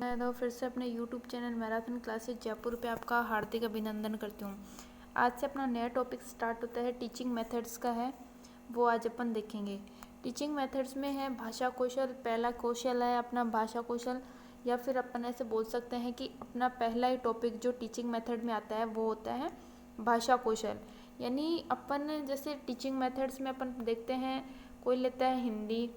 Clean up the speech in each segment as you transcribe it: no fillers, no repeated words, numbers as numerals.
मैं तो फिर से अपने YouTube channel marathon classes Jaipur पे आपका हार्दिक अभिनंदन करती हूँ। आज से अपना नया टॉपिक स्टार्ट होता है, टीचिंग मेथड्स का है, वो आज अपन देखेंगे। टीचिंग मेथड्स में है भाषा कौशल। पहला कौशल है अपना भाषा कौशल, या फिर अपन ऐसे बोल सकते हैं कि अपना पहला ही टॉपिक जो टीचिंग मेथड में आता है वो होता है भाषा कौशल। यानी अपन जैसे टीचिंग मेथड्स में अपन देखते हैं, कोई लेता है हिंदी,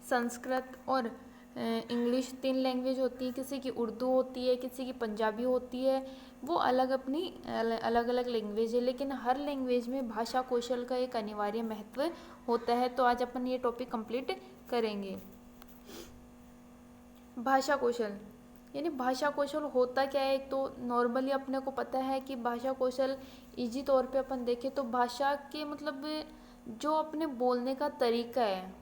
संस्कृत और इंग्लिश, 3 लैंग्वेज होती है, किसी की उर्दू होती है, किसी की पंजाबी होती है, वो अलग अपनी अलग अलग लैंग्वेज है, लेकिन हर लैंग्वेज में भाषा कौशल का एक अनिवार्य महत्व होता है। तो आज अपन ये टॉपिक कंप्लीट करेंगे। भाषा कौशल यानी भाषा कौशल होता क्या है। एक तो नॉर्मली अपने को पता है कि भाषा कौशल इजी तौर पे अपन देखें तो भाषा के मतलब जो अपने बोलने का तरीका है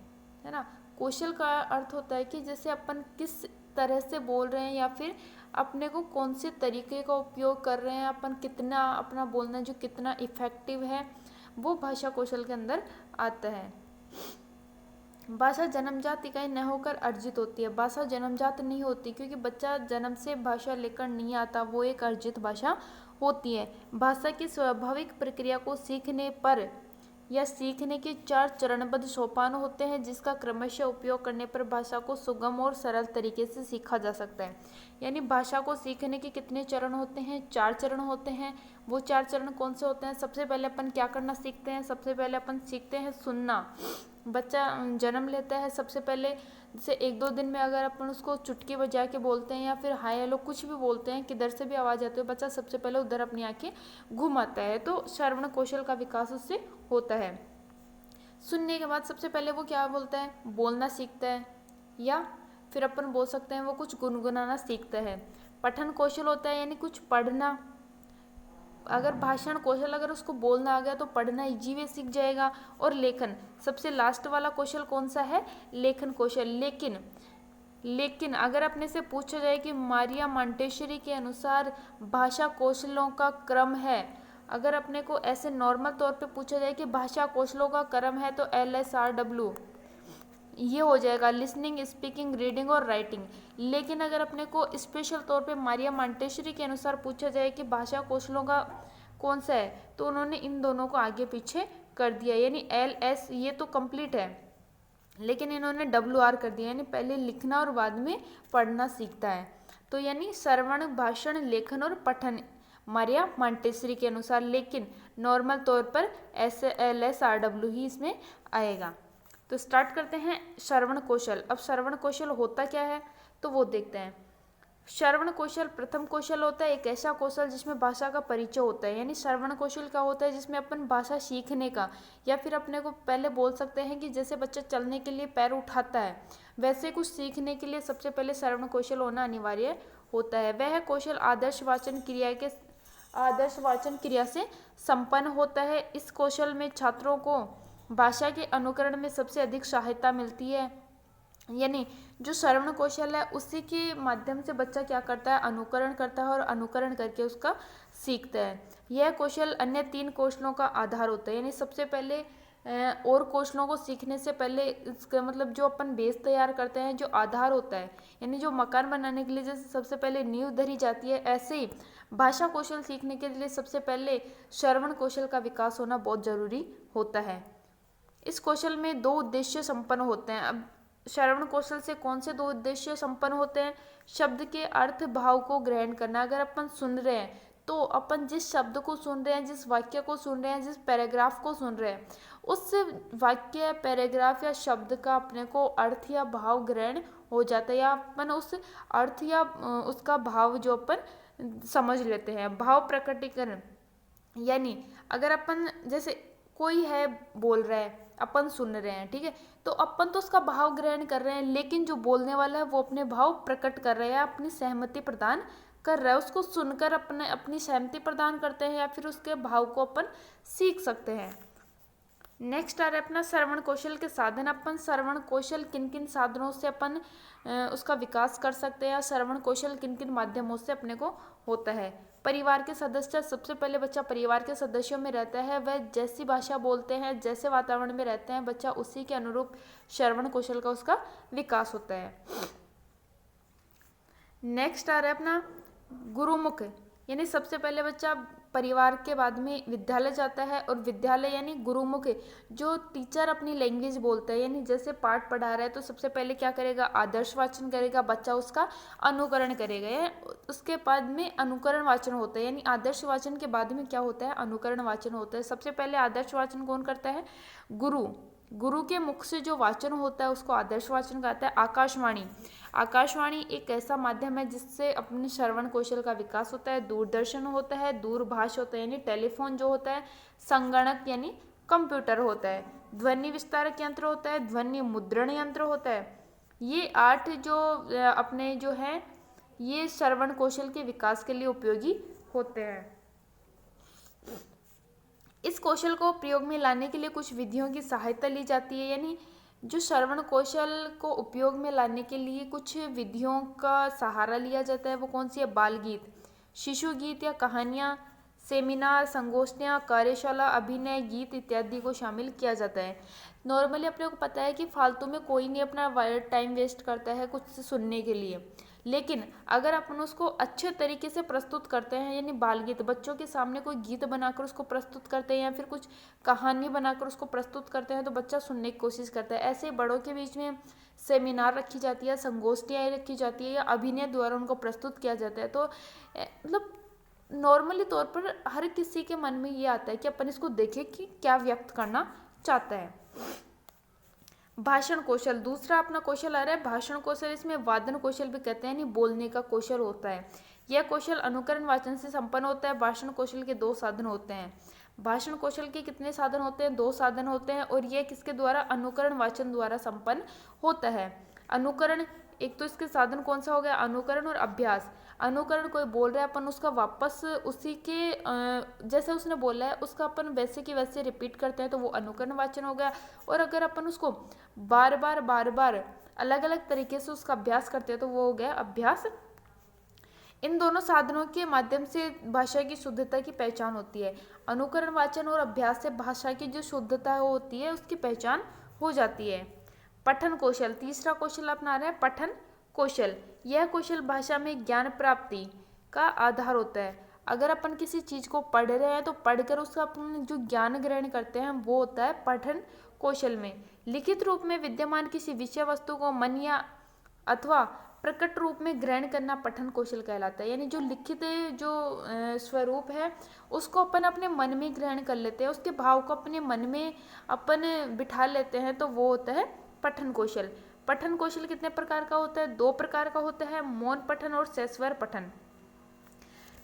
ना। कौशल का अर्थ होता है कि जैसे अपन किस तरह से बोल रहे हैं, या फिर अपने को कौन से तरीके का उपयोग कर रहे हैं, अपन कितना अपना बोलना जो कितना इफ़ेक्टिव है, वो भाषा कौशल के अंदर आता है। भाषा जन्मजात इकाई न होकर अर्जित होती है। भाषा जन्मजात नहीं होती, क्योंकि बच्चा जन्म से भाषा लेकर नहीं आता, वो एक अर्जित भाषा होती है। भाषा की स्वाभाविक प्रक्रिया को सीखने पर या सीखने के 4 चरणबद्ध सोपान होते हैं, जिसका क्रमशः उपयोग करने पर भाषा को सुगम और सरल तरीके से सीखा जा सकता है। यानी भाषा को सीखने के कितने चरण होते हैं? 4 चरण होते हैं। वो 4 चरण कौन से होते हैं? सबसे पहले अपन क्या करना सीखते हैं? सबसे पहले अपन सीखते हैं सुनना। बच्चा जन्म लेता है, सबसे पहले जैसे 1-2 दिन में अगर अपन उसको चुटकी बजा के बोलते हैं, या फिर हाय हेलो कुछ भी बोलते हैं, किधर से भी आवाज़ आती है, बच्चा सबसे पहले उधर अपनी आंखें घुमाता है। तो श्रवण कौशल का विकास उससे होता है। सुनने के बाद सबसे पहले वो क्या बोलता है? बोलना सीखता है, या फिर अपन बोल सकते हैं वो कुछ गुनगुनाना सीखता है। पठन कौशल होता है, यानी कुछ पढ़ना। अगर भाषण कौशल अगर उसको बोलना आ गया तो पढ़ना इजी वे सीख जाएगा। और लेखन, सबसे लास्ट वाला कौशल कौन सा है? लेखन कौशल। लेकिन अगर अपने से पूछा जाए कि मारिया मॉन्टेसरी के अनुसार भाषा कौशलों का क्रम है, अगर अपने को ऐसे नॉर्मल तौर पे पूछा जाए कि भाषा कौशलों का क्रम है, तो LSRW ये हो जाएगा, लिसनिंग, स्पीकिंग, रीडिंग और राइटिंग। लेकिन अगर अपने को स्पेशल तौर पे मारिया मॉन्टेसरी के अनुसार पूछा जाए कि भाषा कौशलों का कौन सा है, तो उन्होंने इन दोनों को आगे पीछे कर दिया। यानी LS ये तो कंप्लीट है, लेकिन इन्होंने WR कर दिया, यानी पहले लिखना और बाद में पढ़ना सीखता है। तो यानी श्रवण, भाषण, लेखन और पठन मारिया मॉन्टेसरी के अनुसार, लेकिन नॉर्मल तौर पर LSRW ही इसमें आएगा। तो स्टार्ट करते हैं श्रवण कौशल। अब श्रवण कौशल होता क्या है तो वो देखते हैं। श्रवण कौशल प्रथम कौशल होता है, एक ऐसा कौशल जिसमें भाषा का परिचय होता है। यानी श्रवण कौशल क्या होता है? जिसमें अपन भाषा सीखने का, या फिर अपने को पहले बोल सकते हैं कि जैसे बच्चा चलने के लिए पैर उठाता है, वैसे कुछ सीखने के लिए सबसे पहले श्रवण कौशल होना अनिवार्य होता है। वह कौशल आदर्श वाचन क्रिया से संपन्न होता है। इस कौशल में छात्रों को भाषा के अनुकरण में सबसे अधिक सहायता मिलती है। यानी जो श्रवण कौशल है उसी के माध्यम से बच्चा क्या करता है? अनुकरण करता है, और अनुकरण करके उसका सीखता है। यह कौशल अन्य 3 कौशलों का आधार होता है। यानी सबसे पहले और कौशलों को सीखने से पहले इसका मतलब जो अपन बेस तैयार करते हैं, जो आधार होता है, यानी जो मकान बनाने के लिए जैसे सबसे पहले नींव धरी जाती है, ऐसे ही भाषा कौशल सीखने के लिए सबसे पहले श्रवण कौशल का विकास होना बहुत जरूरी होता है। इस कौशल में 2 उद्देश्य संपन्न होते हैं। अब श्रवण कौशल से कौन से 2 उद्देश्य संपन्न होते हैं? शब्द के अर्थ भाव को ग्रहण करना। अगर अपन सुन रहे हैं तो अपन जिस शब्द को सुन रहे हैं, जिस वाक्य को सुन रहे हैं, जिस पैराग्राफ को सुन रहे हैं, उस वाक्य, पैराग्राफ या शब्द का अपने को अर्थ या भाव ग्रहण हो जाता है, या अपन उस अर्थ या उसका भाव जो अपन समझ लेते हैं। भाव प्रकटीकरण, यानी अगर अपन जैसे कोई है बोल रहा है, अपन सुन रहे हैं, ठीक है, तो अपन तो उसका भाव ग्रहण कर रहे हैं, लेकिन जो बोलने वाला है वो अपने भाव प्रकट कर रहा है, अपनी सहमति प्रदान कर रहा है। उसको सुनकर अपनी सहमति प्रदान करते हैं, या फिर उसके भाव को अपन सीख सकते हैं। नेक्स्ट आ रहा है अपना श्रवण कौशल के साधन। अपन श्रवण कौशल किन किन साधनों से अपन उसका विकास कर सकते हैं, या श्रवण कौशल किन किन माध्यमों से अपने को होता है। परिवार के सदस्य, सबसे पहले बच्चा परिवार के सदस्यों में रहता है, वह जैसी भाषा बोलते हैं, जैसे वातावरण में रहते हैं, बच्चा उसी के अनुरूप श्रवण कौशल का उसका विकास होता है। नेक्स्ट आ रहा है अपना गुरुमुख, यानी सबसे पहले बच्चा परिवार के बाद में विद्यालय जाता है, और विद्यालय यानी गुरुमुख जो टीचर अपनी लैंग्वेज बोलता है, यानी जैसे पाठ पढ़ा रहा है तो सबसे पहले क्या करेगा, आदर्श वाचन करेगा, बच्चा उसका अनुकरण करेगा। या उसके बाद में अनुकरण वाचन होता है, यानी आदर्श वाचन के बाद में क्या होता है, अनुकरण वाचन होता है। सबसे पहले आदर्श वाचन कौन करता है, गुरु। गुरु के मुख से जो वाचन होता है उसको आदर्श वाचन कहता है। आकाशवाणी, आकाशवाणी एक ऐसा माध्यम है जिससे अपने श्रवण कौशल का विकास होता है। दूरदर्शन होता है, दूरभाष होता है यानी टेलीफोन जो होता है, संगणक यानी कंप्यूटर होता है, ध्वनि विस्तारक यंत्र होता है, ध्वनि मुद्रण यंत्र होता है। ये 8 जो अपने जो है ये श्रवण कौशल के विकास के लिए उपयोगी होते हैं। इस कौशल को प्रयोग में लाने के लिए कुछ विधियों की सहायता ली जाती है, यानी जो श्रवण कौशल को उपयोग में लाने के लिए कुछ विधियों का सहारा लिया जाता है। वो कौन सी है, बाल गीत, शिशु गीत या कहानियाँ, सेमिनार, संगोष्ठियाँ, कार्यशाला, अभिनय, गीत इत्यादि को शामिल किया जाता है। नॉर्मली अपने को पता है कि फालतू में कोई नहीं अपना टाइम वेस्ट करता है कुछ सुनने के लिए, लेकिन अगर अपन उसको अच्छे तरीके से प्रस्तुत करते हैं, यानी बाल गीत, बच्चों के सामने कोई गीत बनाकर उसको प्रस्तुत करते हैं या फिर कुछ कहानी बनाकर उसको प्रस्तुत करते हैं तो बच्चा सुनने की कोशिश करता है। ऐसे बड़ों के बीच में सेमिनार रखी जाती है, संगोष्ठियाँ रखी जाती है या अभिनय द्वारा उनको प्रस्तुत किया जाता है। तो मतलब नॉर्मली तौर पर हर किसी के मन में ये आता है कि अपन इसको देखें कि क्या व्यक्त करना चाहता है। भाषण कौशल, दूसरा अपना कौशल आ रहा है भाषण कौशल। इसमें वादन कौशल भी कहते हैं, यानी बोलने का कौशल होता है। यह कौशल अनुकरण वाचन से संपन्न होता है। भाषण कौशल के 2 साधन होते हैं। भाषण कौशल के कितने साधन होते हैं, 2 साधन होते हैं, और यह किसके द्वारा, अनुकरण वाचन द्वारा संपन्न होता है। अनुकरण, एक तो इसके साधन कौन सा हो गया, अनुकरण और अभ्यास। अनुकरण, कोई बोल रहा है अपन उसका वापस उसी के जैसे उसने बोला है उसका अपन वैसे की वैसे रिपीट करते हैं तो वो अनुकरण वाचन हो गया। और अगर अपन उसको बार बार अलग अलग तरीके से उसका अभ्यास करते हैं तो वो हो गया अभ्यास। इन दोनों साधनों के माध्यम से भाषा की शुद्धता की पहचान होती है। अनुकरण वाचन और अभ्यास से भाषा की जो शुद्धता होती है उसकी पहचान हो जाती है। पठन कौशल, तीसरा कौशल अपना रहे हैं पठन कौशल। यह कौशल भाषा में ज्ञान प्राप्ति का आधार होता है। अगर अपन किसी चीज़ को पढ़ रहे हैं तो पढ़कर उसका अपन जो ज्ञान ग्रहण करते हैं वो होता है पठन कौशल में। लिखित रूप में विद्यमान किसी विषय वस्तु को मन या अथवा प्रकट रूप में ग्रहण करना पठन कौशल कहलाता है। यानी जो लिखित जो स्वरूप है उसको अपन अपने मन में ग्रहण कर लेते हैं, उसके भाव को अपने मन में अपन बिठा लेते हैं तो वो होता है पठन कौशल। पठन कौशल कितने प्रकार का होता है, 2 प्रकार का होता है, मौन पठन और सस्वर पठन।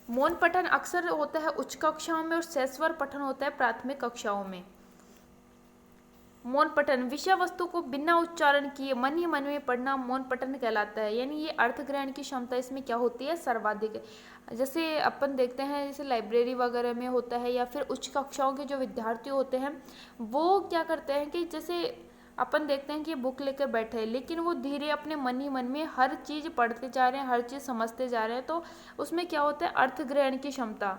मौन पठन अक्सर होता है उच्च कक्षाओं में और सस्वर पठन होता है प्राथमिक कक्षाओं में। मौन पठन, विषय वस्तु को बिना उच्चारण किए मन ही मन में पढ़ना मौन पठन कहलाता है। यानी ये अर्थ ग्रहण की क्षमता इसमें क्या होती है, सर्वाधिक। जैसे अपन देखते हैं जैसे लाइब्रेरी वगैरह में होता है या फिर उच्च कक्षाओं के जो विद्यार्थी होते हैं वो क्या करते हैं कि जैसे अपन देखते हैं कि बुक लेकर बैठे हैं लेकिन वो धीरे अपने मन ही मन में हर चीज़ पढ़ते जा रहे हैं, हर चीज़ समझते जा रहे हैं। तो उसमें क्या होता है, अर्थ ग्रहण की क्षमता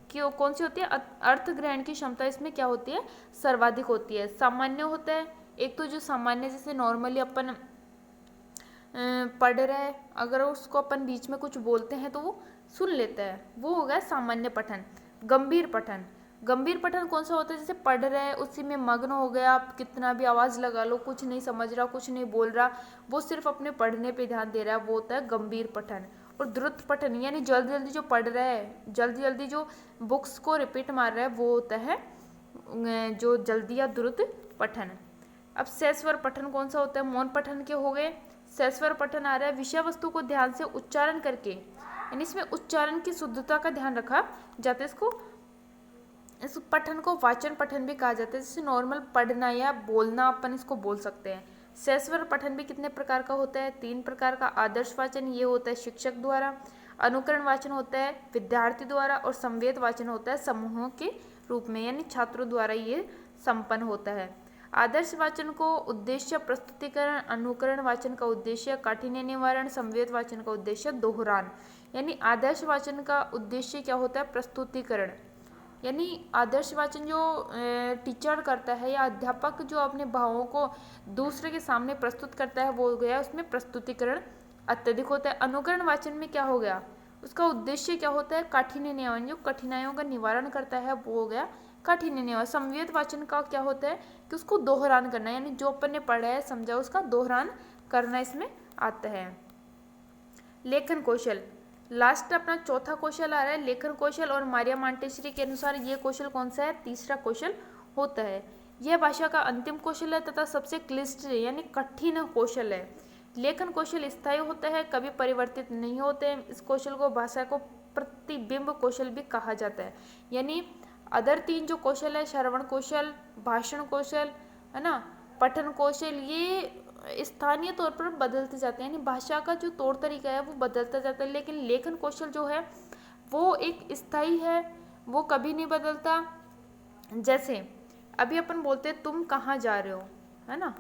क्यों कौन सी होती है, अर्थ ग्रहण की क्षमता इसमें क्या होती है, सर्वाधिक होती है। सामान्य होता है, एक तो जो सामान्य जैसे नॉर्मली अपन पढ़ रहे हैं अगर उसको अपन बीच में कुछ बोलते हैं तो वो सुन लेता है, वो हो गया सामान्य पठन। गंभीर पठन, गंभीर पठन कौन सा होता है, जैसे पढ़ रहे हैं उसी में मग्न हो गया, आप कितना भी आवाज़ लगा लो कुछ नहीं समझ रहा, कुछ नहीं बोल रहा, वो सिर्फ अपने पढ़ने पे ध्यान दे रहा है, वो होता है गंभीर पठन। और द्रुत पठन यानी जल्दी जल्दी जो पढ़ रहा है, जल्दी जल्दी जो बुक्स को रिपीट मार रहा है, वो होता है जो जल्दी या द्रुत पठन। अब सस्वर पठन कौन सा होता है, मौन पठन के हो गए। सस्वर पठन आ रहा है विषय वस्तु को ध्यान से उच्चारण करके, यानी इसमें उच्चारण की शुद्धता का ध्यान रखा जाता है। इसको इस पठन को वाचन पठन भी कहा जाता है, जैसे नॉर्मल पढ़ना या बोलना अपन इसको बोल सकते हैं। सस्वर पठन भी कितने प्रकार का होता है, 3 प्रकार का। आदर्श वाचन ये होता है शिक्षक द्वारा, अनुकरण वाचन होता है विद्यार्थी द्वारा, और संवेद वाचन होता है समूहों के रूप में यानी छात्रों द्वारा ये संपन्न होता है। आदर्श वाचन को उद्देश्य प्रस्तुतिकरण, अनुकरण वाचन का उद्देश्य काठिन्य निवारण, संवेद वाचन का उद्देश्य दोहरान। यानी आदर्श वाचन का उद्देश्य क्या होता है, प्रस्तुतिकरण। यानी आदर्श वाचन जो टीचर करता है या अध्यापक जो अपने भावों को दूसरे के सामने प्रस्तुत करता है वो हो गया उसमें प्रस्तुतिकरण अत्यधिक होता है। अनुकरण वाचन में क्या हो गया, उसका उद्देश्य क्या होता है, काठिन्य निवारण, जो कठिनाइयों का निवारण करता है वो हो गया काठिन्य निवारण। संवेद वाचन का क्या होता है कि उसको दोहरान करना, यानी जो अपन ने पढ़ा है समझा उसका दोहरान करना इसमें आता है। लेखन कौशल, लास्ट अपना चौथा कौशल आ रहा है लेखन कौशल, और मारिया मांटेसरी के अनुसार ये कौशल कौन सा है, तीसरा कौशल होता है। यह भाषा का अंतिम कौशल है तथा सबसे क्लिष्ट यानी कठिन कौशल है। लेखन कौशल स्थायी होता है, कभी परिवर्तित नहीं होते। इस कौशल को भाषा को प्रतिबिंब कौशल भी कहा जाता है। यानी अदर तीन जो कौशल है, श्रवण कौशल, भाषण कौशल, है ना, पठन कौशल, ये स्थानीय तौर पर बदलते जाते हैं, यानी भाषा का जो तौर तरीका है वो बदलता जाता है। लेकिन लेखन कौशल जो है वो एक स्थायी है, वो कभी नहीं बदलता। जैसे अभी अपन बोलते हैं तुम कहाँ जा रहे हो, है ना,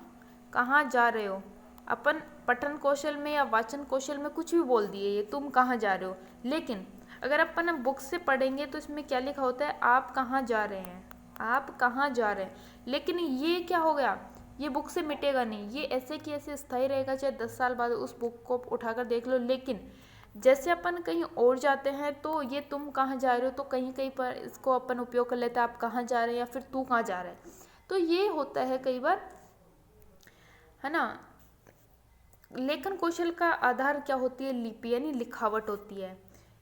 कहाँ जा रहे हो, अपन पठन कौशल में या वाचन कौशल में कुछ भी बोल दिए ये तुम कहाँ जा रहे हो, लेकिन अगर अपन बुक से पढ़ेंगे तो इसमें क्या लिखा होता है, आप कहाँ जा रहे हैं, आप कहाँ जा रहे हैं। लेकिन ये क्या हो गया, ये बुक से मिटेगा नहीं, ये ऐसे की ऐसे स्थायी रहेगा, चाहे 10 साल बाद उस बुक को उठाकर देख लो। लेकिन जैसे अपन कहीं और जाते हैं तो ये तुम कहाँ जा रहे हो, तो कहीं कहीं पर इसको अपन उपयोग कर लेते हैं, आप कहाँ जा रहे हैं या फिर तू कहाँ जा रहा है। तो ये होता है कई बार, है ना। लेखन कौशल का आधार क्या होती है, लिपि यानी लिखावट होती है।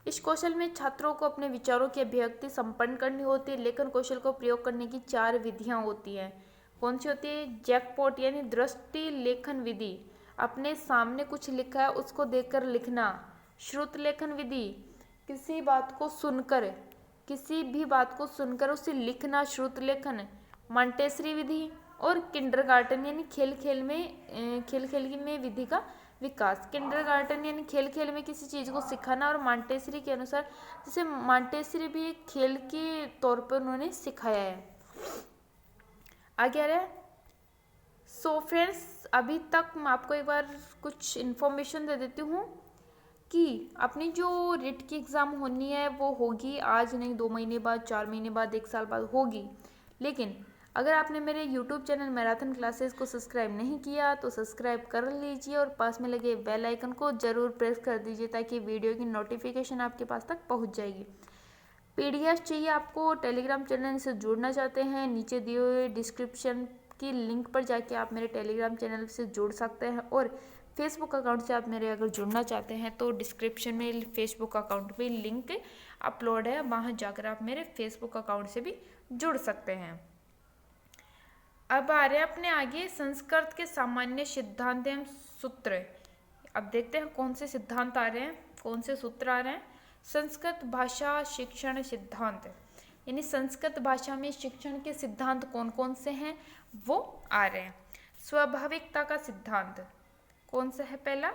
इस कौशल में छात्रों को अपने विचारों की अभिव्यक्ति संपन्न करनी होती है। लेखन कौशल को प्रयोग करने की 4 विधियां होती हैं। कौन सी होती है, जैकपॉट यानी दृष्टि लेखन विधि, अपने सामने कुछ लिखा है उसको देखकर लिखना। श्रुत लेखन विधि, किसी बात को सुनकर, किसी भी बात को सुनकर उसे लिखना, श्रुत लेखन। मांटेसरी विधि और किंडरगार्टन यानी खेल खेल में विधि का विकास। किंडरगार्टन यानी खेल खेल में किसी चीज़ को सिखाना, और मांटेसरी के अनुसार, जैसे मांटेसरी भी एक खेल के तौर पर उन्होंने सिखाया है। आगे आ रहा है। सो फ्रेंड्स, अभी तक मैं आपको एक बार कुछ इन्फॉर्मेशन दे देती हूँ कि अपनी जो रिट की एग्ज़ाम होनी है वो होगी आज नहीं, 2 महीने बाद, 4 महीने बाद, 1 साल बाद होगी। लेकिन अगर आपने मेरे यूट्यूब चैनल मैराथन क्लासेस को सब्सक्राइब नहीं किया तो सब्सक्राइब कर लीजिए और पास में लगे बेल आइकन को ज़रूर प्रेस कर दीजिए, ताकि वीडियो की नोटिफिकेशन आपके पास तक पहुंच जाएगी। पीडीएफ चाहिए आपको, टेलीग्राम चैनल से जुड़ना चाहते हैं, नीचे दिए हुए डिस्क्रिप्शन की लिंक पर जाके आप मेरे टेलीग्राम चैनल से जुड़ सकते हैं। और फेसबुक अकाउंट से आप मेरे अगर जुड़ना चाहते हैं तो डिस्क्रिप्शन में फेसबुक अकाउंट पे लिंक अपलोड है, वहाँ जाकर आप मेरे फेसबुक अकाउंट से भी जुड़ सकते हैं। अब आ रहे हैं अपने आगे संस्कृत के सामान्य सिद्धांत एवं सूत्र। अब देखते हैं कौन से सिद्धांत आ रहे हैं, कौन से सूत्र आ रहे हैं। संस्कृत भाषा शिक्षण सिद्धांत, यानी संस्कृत भाषा में शिक्षण के सिद्धांत कौन कौन से हैं वो आ रहे हैं। स्वाभाविकता का सिद्धांत, कौन सा है पहला,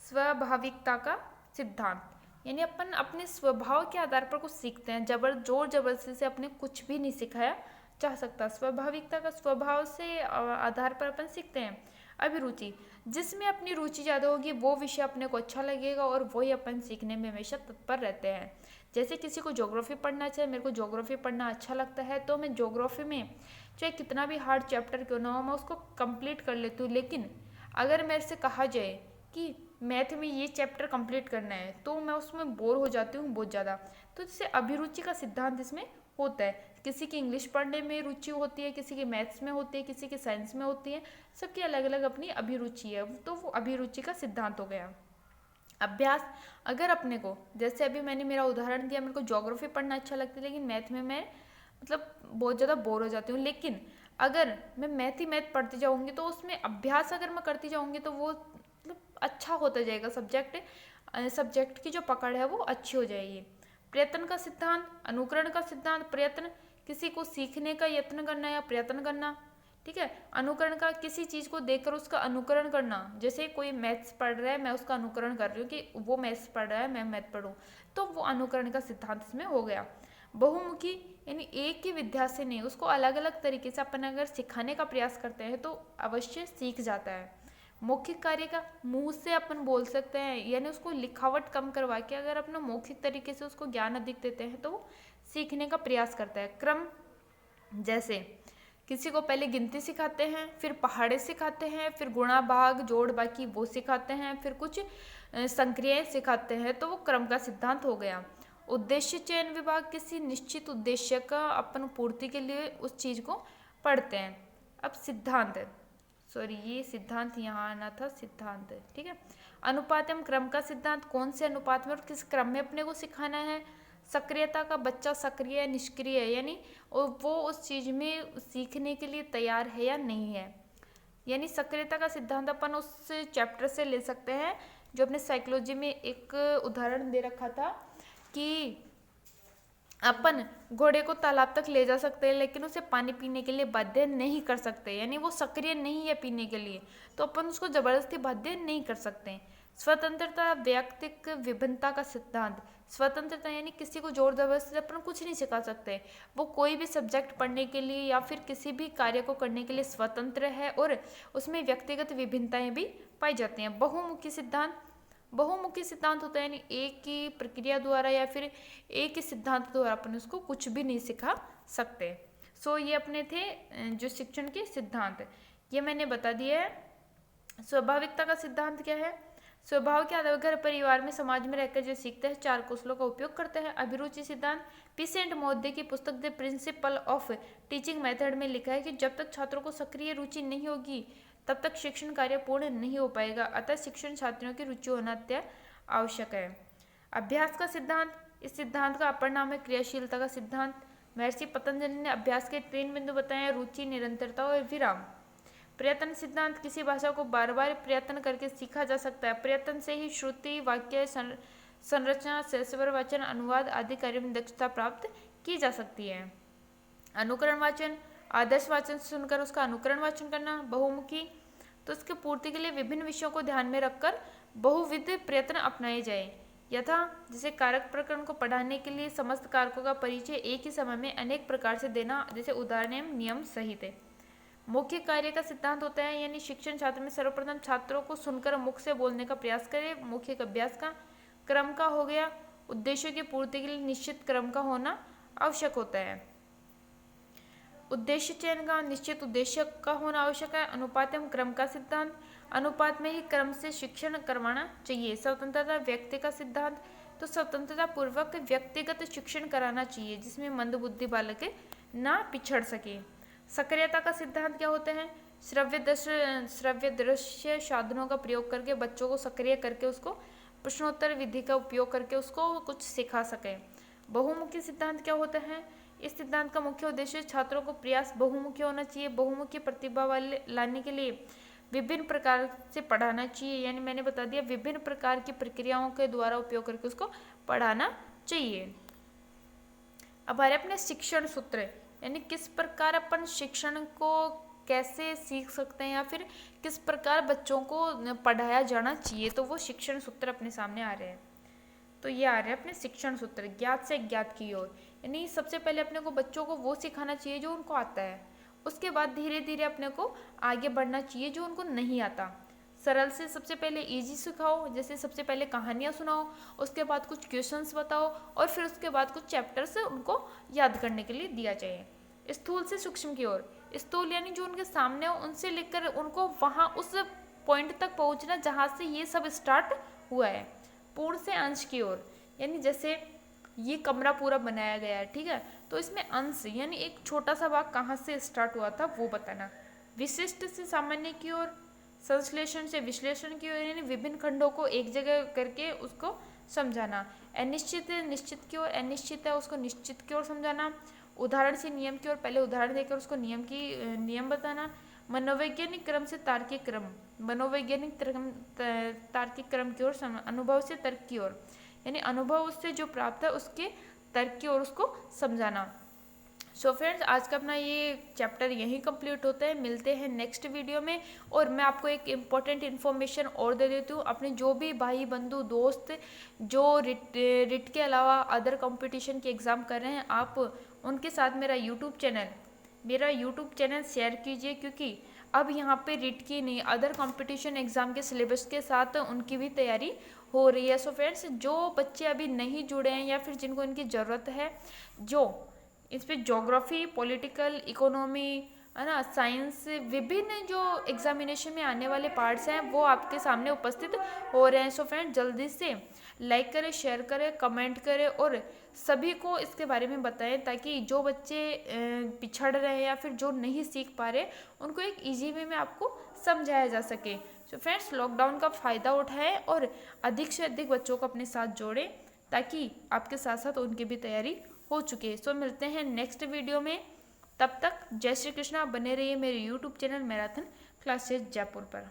स्वाभाविकता का सिद्धांत, यानी अपन अपने स्वभाव के आधार पर कुछ सीखते हैं, जोर जबरदस्ती से अपने कुछ भी नहीं सिखाया जा सकता। स्वाभाविकता का स्वभाव से आधार पर अपन सीखते हैं। अभिरुचि, जिसमें अपनी रुचि ज़्यादा होगी वो विषय अपने को अच्छा लगेगा और वही अपन सीखने में हमेशा तत्पर रहते हैं। जैसे किसी को ज्योग्राफी पढ़ना चाहिए, मेरे को ज्योग्राफी पढ़ना अच्छा लगता है तो मैं ज्योग्राफी में चाहे कितना भी हार्ड चैप्टर क्यों ना हो मैं उसको कंप्लीट कर लेती हूँ। लेकिन अगर मेरे से कहा जाए कि मैथ में ये चैप्टर कंप्लीट करना है तो मैं उसमें बोर हो जाती हूँ बहुत ज़्यादा। तो जैसे अभिरुचि का सिद्धांत इसमें होता है। किसी की इंग्लिश पढ़ने में रुचि होती है, किसी की मैथ्स में होती है, किसी की साइंस में होती है, सबकी अलग अलग अपनी अभिरुचि है, तो वो अभिरुचि का सिद्धांत हो गया। अभ्यास, अगर अपने को, जैसे अभी मैंने मेरा उदाहरण दिया, मेरे को ज्योग्राफी पढ़ना अच्छा लगता है लेकिन मैथ में मैं मतलब बहुत ज़्यादा बोर हो जाती हूँ। लेकिन अगर मैं मैथ ही मैथ पढ़ती जाऊँगी तो उसमें अभ्यास अगर मैं करती जाऊँगी तो वो मतलब अच्छा होता जाएगा, सब्जेक्ट की जो पकड़ है वो अच्छी हो जाएगी। प्रयत्न का सिद्धांत, अनुकरण का सिद्धांत, प्रयत्न, किसी को सीखने का यत्न करना या प्रयत्न करना, ठीक है। अनुकरण का, किसी चीज़ को देखकर उसका अनुकरण करना, जैसे कोई मैथ्स पढ़ रहा है मैं उसका अनुकरण कर रही हूँ कि वो मैथ्स पढ़ रहा है मैं मैथ पढ़ूँ, तो वो अनुकरण का सिद्धांत इसमें हो गया। बहुमुखी, यानी एक ही विद्या से नहीं, उसको अलग अलग तरीके से अपन अगर सिखाने का प्रयास करते हैं तो अवश्य सीख जाता है। मौखिक कार्य का, मुंह से अपन बोल सकते हैं, यानी उसको लिखावट कम करवा के अगर अपना मौखिक तरीके से उसको ज्ञान अधिक देते हैं तो वो सीखने का प्रयास करता है। क्रम, जैसे किसी को पहले गिनती सिखाते हैं, फिर पहाड़े सिखाते हैं, फिर गुणा भाग जोड़ बाकी वो सिखाते हैं, फिर कुछ संक्रियाएं सिखाते हैं तो वो क्रम का सिद्धांत हो गया। उद्देश्य चयन विभाग किसी निश्चित उद्देश्य का अपन पूर्ति के लिए उस चीज को पढ़ते हैं। अब सिद्धांत, सॉरी ये सिद्धांत यहाँ आना था, सिद्धांत, ठीक है। अनुपात एवं क्रम का सिद्धांत, कौन से अनुपात में और किस क्रम में अपने को सिखाना है। सक्रियता का बच्चा सक्रिय है निष्क्रिय है, यानी वो उस चीज में सीखने के लिए तैयार है या नहीं है। यानी सक्रियता का सिद्धांत अपन उस चैप्टर से ले सकते हैं जो अपने साइकोलॉजी में एक उदाहरण दे रखा था कि अपन घोड़े को तालाब तक ले जा सकते हैं लेकिन उसे पानी पीने के लिए बाध्य नहीं कर सकते, यानी वो सक्रिय नहीं है पीने के लिए, तो अपन उसको जबरदस्ती बाध्य नहीं कर सकते। स्वतंत्रता व्यक्तिक विभिन्नता का सिद्धांत, स्वतंत्रता यानी किसी को जोर जबरदस्ती अपन कुछ नहीं सिखा सकते, वो कोई भी सब्जेक्ट पढ़ने के लिए या फिर किसी भी कार्य को करने के लिए स्वतंत्र है और उसमें व्यक्तिगत विभिन्नताएं भी पाई जाती हैं। बहुमुखी सिद्धांत, बहुमुखी सिद्धांत होता है यानी एक ही प्रक्रिया द्वारा या फिर एक ही सिद्धांत द्वारा अपन उसको कुछ भी नहीं सिखा सकते। सो ये अपने थे जो शिक्षण के सिद्धांत, ये मैंने बता दिया है। स्वाभाविकता का सिद्धांत क्या है। स्वभाव के आधार घर परिवार में समाज में रहकर जो सीखते हैं चार कौशलों का उपयोग करते हैं। अभिरुचि सिद्धांत, पी.सी. एंड महोदय की पुस्तक the principle of teaching method में लिखा है कि जब तक छात्रों को सक्रिय रुचि नहीं होगी तब तक शिक्षण कार्य पूर्ण नहीं हो पाएगा, अतः शिक्षण छात्रों की रुचि होना अत्यंत आवश्यक है। अभ्यास का सिद्धांत, इस सिद्धांत का अपर नाम है क्रियाशीलता का सिद्धांत। महर्षि पतंजलि ने अभ्यास के 3 बिंदु बताए, रुचि, निरंतरता और विराम। प्रयत्न सिद्धांत, किसी भाषा को बार बार प्रयत्न करके सीखा जा सकता है, प्रयत्न से ही श्रुति, वाक्य, संरचना, स्वर वाचन, अनुवाद आदि कार्यों में दक्षता प्राप्त की जा सकती है। अनुकरण वाचन, आदर्श वाचन से सुनकर उसका अनुकरण वाचन करना। बहुमुखी, तो इसके पूर्ति के लिए विभिन्न विषयों को ध्यान में रखकर बहुविध प्रयत्न अपनाए जाए। यथा जैसे कारक प्रकरण को पढ़ाने के लिए समस्त कारकों का परिचय एक ही समय में अनेक प्रकार से देना, जैसे उदाहरण एवं नियम सहित है। मौखिक कार्य का सिद्धांत होता है यानी शिक्षण छात्र में सर्वप्रथम छात्रों को सुनकर मुख से बोलने का प्रयास करे। मौखिक अभ्यास का क्रम का हो गया, उद्देश्यों की पूर्ति के लिए निश्चित क्रम का होना आवश्यक होता है। उद्देश्य चयन का निश्चित उद्देश्य का होना आवश्यक है। अनुपात एवं क्रम का सिद्धांत, अनुपात में ही क्रम से शिक्षण करवाना चाहिए। स्वतंत्रता व्यक्ति का सिद्धांत, तो स्वतंत्रता पूर्वक व्यक्तिगत शिक्षण कराना चाहिए जिसमें मंदबुद्धि बालक ना पिछड़ सके। सक्रियता का सिद्धांत क्या होते हैं। श्रव्य दृश्य साधनों का प्रयोग करके बच्चों को सक्रिय करके उसको प्रश्नोत्तर विधि का उपयोग करके उसको कुछ सिखा सके। बहुमुखी सिद्धांत क्या होता है। इस सिद्धांत का मुख्य उद्देश्य छात्रों को प्रयास बहुमुखी होना चाहिए, बहुमुखी प्रतिभा वाले लाने के लिए विभिन्न प्रकार से पढ़ाना चाहिए, यानी मैंने बता दिया विभिन्न प्रकार की प्रक्रियाओं के द्वारा उपयोग करके उसको पढ़ाना चाहिए। अब आ रहे अपने शिक्षण सूत्र, यानी किस प्रकार अपन शिक्षण को कैसे सीख सकते हैं या फिर किस प्रकार बच्चों को पढ़ाया जाना चाहिए, तो वो शिक्षण सूत्र अपने सामने आ रहे हैं। तो ये आ रहे हैं अपने शिक्षण सूत्र, ज्ञात से ज्ञात की ओर, यानी सबसे पहले अपने को बच्चों को वो सिखाना चाहिए जो उनको आता है, उसके बाद धीरे धीरे अपने को आगे बढ़ना चाहिए जो उनको नहीं आता। सरल से सबसे पहले इजी सिखाओ, जैसे सबसे पहले कहानियाँ सुनाओ, उसके बाद कुछ क्वेश्चंस बताओ और फिर उसके बाद कुछ चैप्टर्स उनको याद करने के लिए दिया जाए। स्थूल से सूक्ष्म की ओर, स्थूल यानी जो उनके सामने हो उनसे लेकर उनको वहाँ उस पॉइंट तक पहुँचना जहाँ से ये सब स्टार्ट हुआ है। पूर्ण से अंश की ओर, यानी जैसे ये कमरा पूरा बनाया गया है, ठीक है, तो इसमें अंश यानी एक छोटा सा भाग कहाँ से स्टार्ट हुआ था वो बताना। विशिष्ट से सामान्य की ओर, संश्लेषण से विश्लेषण की ओर, यानी विभिन्न खंडों को एक जगह करके उसको समझाना। अनिश्चित निश्चित की ओर, अनिश्चित है उसको निश्चित की ओर समझाना। उदाहरण से नियम की ओर, पहले उदाहरण देकर उसको नियम बताना। मनोवैज्ञानिक क्रम से तार्किक क्रम, मनोवैज्ञानिक तार्किक क्रम की ओर, अनुभव से तर्क की ओर, यानी अनुभव उससे जो प्राप्त है उसके तर्क की ओर उसको समझाना। सो फ्रेंड्स, आज का अपना ये चैप्टर यहीं कंप्लीट होता है। मिलते हैं नेक्स्ट वीडियो में। और मैं आपको एक इम्पॉर्टेंट इन्फॉर्मेशन और दे देती हूँ, अपने जो भी भाई बंधु दोस्त जो रिट के अलावा अदर कंपटीशन के एग्ज़ाम कर रहे हैं, आप उनके साथ मेरा यूट्यूब चैनल शेयर कीजिए, क्योंकि अब यहाँ पे रिट की नहीं अदर कंपटीशन एग्ज़ाम के सिलेबस के साथ उनकी भी तैयारी हो रही है। सो फ्रेंड्स, जो बच्चे अभी नहीं जुड़े हैं या फिर जिनको इनकी ज़रूरत है, जो इस पर ज्योग्राफी, पॉलिटिकल, इकोनॉमी, है ना, साइंस, विभिन्न जो एग्जामिनेशन में आने वाले पार्ट्स हैं वो आपके सामने उपस्थित हो रहे हैं। सो फ्रेंड जल्दी से लाइक करें, शेयर करें, कमेंट करें और सभी को इसके बारे में बताएं, ताकि जो बच्चे पिछड़ रहे हैं या फिर जो नहीं सीख पा रहे उनको एक ईजी वे में आपको समझाया जा सके। सो फ्रेंड्स लॉकडाउन का फ़ायदा उठाएं और अधिक से अधिक बच्चों को अपने साथ जोड़ें, ताकि आपके साथ साथ उनकी भी तैयारी हो चुकी है। सो मिलते हैं नेक्स्ट वीडियो में, तब तक जय श्री कृष्णा। बने रहिए मेरे YouTube channel marathon classes Jaipur पर।